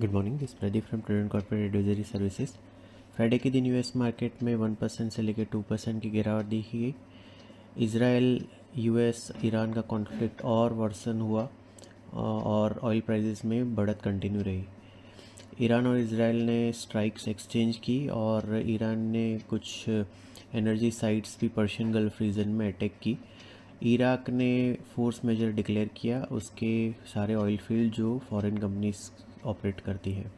Good morning, this Pradeep from prudent corporate advisory services. Friday के दिन US market में 1% से लेकर 2% की गिरावट देखी गई। इजराइल यूएस ईरान का कॉन्फ्लिक्ट और वर्सन हुआ और ऑयल प्राइसेस में बढ़त कंटिन्यू रही। ईरान और इजराइल ने स्ट्राइक्स एक्सचेंज की और ईरान ने कुछ एनर्जी साइट्स भी पर्शियन गल्फ रीजन में अटैक की। इराक ने फोर्स मेजर डिक्लेयर किया उसके सारे ऑयल फील्ड जो फॉरेन कंपनीज ऑपरेट करती है।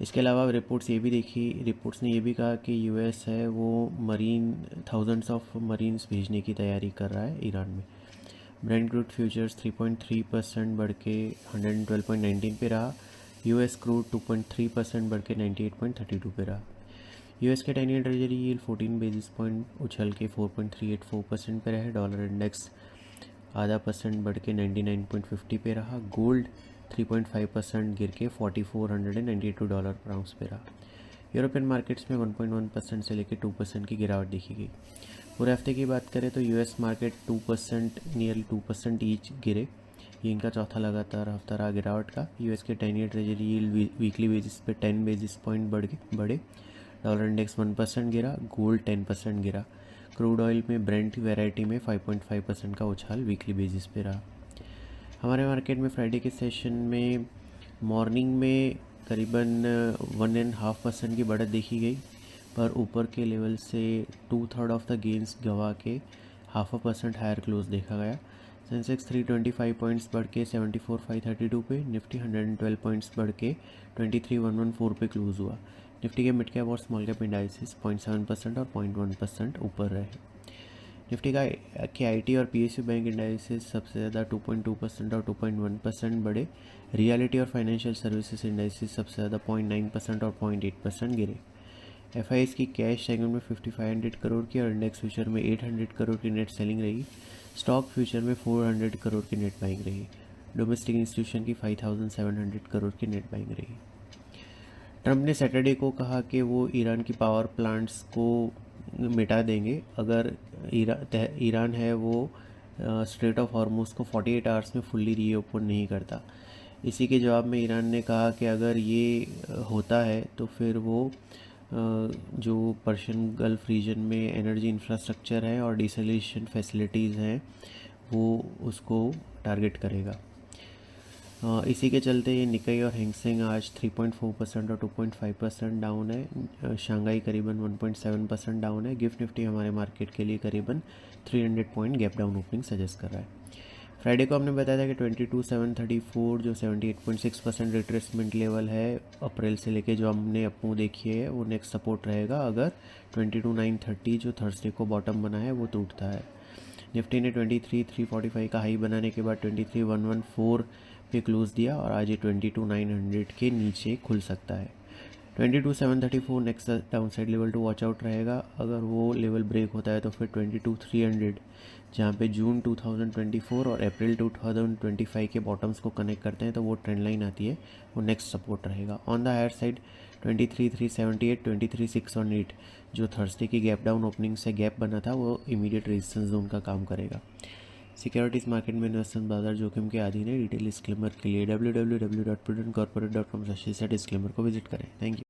इसके अलावा रिपोर्ट्स ने ये भी कहा कि यूएस है वो मरीन थाउजेंड्स ऑफ मरीन्स भेजने की तैयारी कर रहा है ईरान में। ब्रेंट क्रूड फ्यूचर्स 3.3% बढ़ के 112.19 पे रहा। यूएस क्रूड 2.3% बढ़ के 98.32 पे रहा। यूएस के 10 year treasury yield 14 basis point उछल के 4.384% पे रहे। डॉलर इंडेक्स आधा परसेंट बढ़ के 99.50 पे रहा। गोल्ड 3.5% गिर के $4492 पर आउंस पे रहा। यूरोपियन मार्केट्स में 1.1% से लेकर 2% की गिरावट देखी गई। पूरे हफ्ते की बात करें तो यूएस मार्केट 2% नियरली 2% ईच गिरे। ये इनका चौथा लगातार हफ्ता रहा गिरावट का। यूएस के 10 year treasury yield weekly basis पे 10 बेसिस पॉइंट बढ़े। डॉलर इंडेक्स 1% गिरा। गोल्ड 10% गिरा। क्रूड ऑयल में ब्रेंट वैरायटी में 5.5% का उछाल वीकली बेसिस पे रहा। हमारे मार्केट में फ्राइडे के सेशन में मॉर्निंग में करीबन 1.5% की बढ़त देखी गई, पर ऊपर के लेवल से 2/3 ऑफ द गेंस गवा के 0.5% हायर क्लोज देखा गया। सेंसेक्स 325 पॉइंट्स बढ़ के 74,532 पे, निफ्टी 112 पॉइंट्स बढ़ के 23,114 पे क्लोज हुआ। निफ्टी के मिड कैप और स्मॉल कैप इंडाइसिस 0.7% और 0.1% ऊपर रहे। निफ्टी के आईटी और पीएसयू बैंक इंडाइसिस सबसे ज़्यादा 2.2% और 2.1% बढ़े। रियलिटी और फाइनेंशियल सर्विसेज इंडाइसिस सबसे ज़्यादा 0.9% और 0.8% गिरे। एफआईएस की कैश सेगमेंट में 5500 करोड़ की और इंडेक्स फ्यूचर में 800 करोड़ की नेट सेलिंग रही। स्टॉक फ्यूचर में 400 करोड़ की नेट बाइंग रही। डोमेस्टिक इंस्टीट्यूशन की 5700 करोड़ की नेट बाइंग रही। ट्रंप ने सैटरडे को कहा कि वो ईरान की पावर प्लांट्स को मिटा देंगे अगर ईरान है वो स्ट्रेट ऑफ हॉर्मुज़ को 48 आवर्स में फुल्ली रीओपन नहीं करता। इसी के जवाब में ईरान ने कहा कि अगर ये होता है तो फिर वो जो पर्शियन गल्फ रीजन में एनर्जी इंफ्रास्ट्रक्चर है और डिसैलिनेशन फैसिलिटीज़ हैं वो उसको टारगेट करेगा। इसी के चलते ये निकाई और हैंगसेंग आज 3.4% और 2.5% डाउन है। शंघाई करीबन 1.7% डाउन है। गिफ्ट निफ्टी हमारे मार्केट के लिए करीबन 300 point gap down opening suggest कर रहा है। फ्राइडे को हमने बताया था कि 22,734 जो 78.6% रिट्रेसमेंट लेवल है अप्रैल से लेके जो हमने अपू देखी है वो नेक्स्ट सपोर्ट रहेगा अगर 22,930 जो थर्सडे को बॉटम बना है वो टूटता है। निफ्टी ने 23,345 का हाई बनाने के बाद 23,114 पे क्लोज दिया और आज ये 22,900 के नीचे खुल सकता है। 22,734 next downside level to watch out रहेगा। अगर वो लेवल ब्रेक होता है तो फिर 22,300 जहाँ पे जून 2024 और अप्रैल 2025 के बॉटम्स को कनेक्ट करते हैं तो वो ट्रेंड लाइन आती है, वो नेक्स्ट सपोर्ट रहेगा। ऑन द हायर साइड 23,378 23,608 जो थर्सडे की गैप डाउन ओपनिंग से गैप बना था वो इमीडिएट रेजिस्टेंस जोन का काम करेगा। सिक्योरिटीज़ मार्केट में इन्वेस्टमेंट बाजार जोखिम के अधीन है। डिटेल डिस्क्लेमर के लिए www.prudentcorporate.com/डिस्क्लेमर को विजिट करें। Thank you.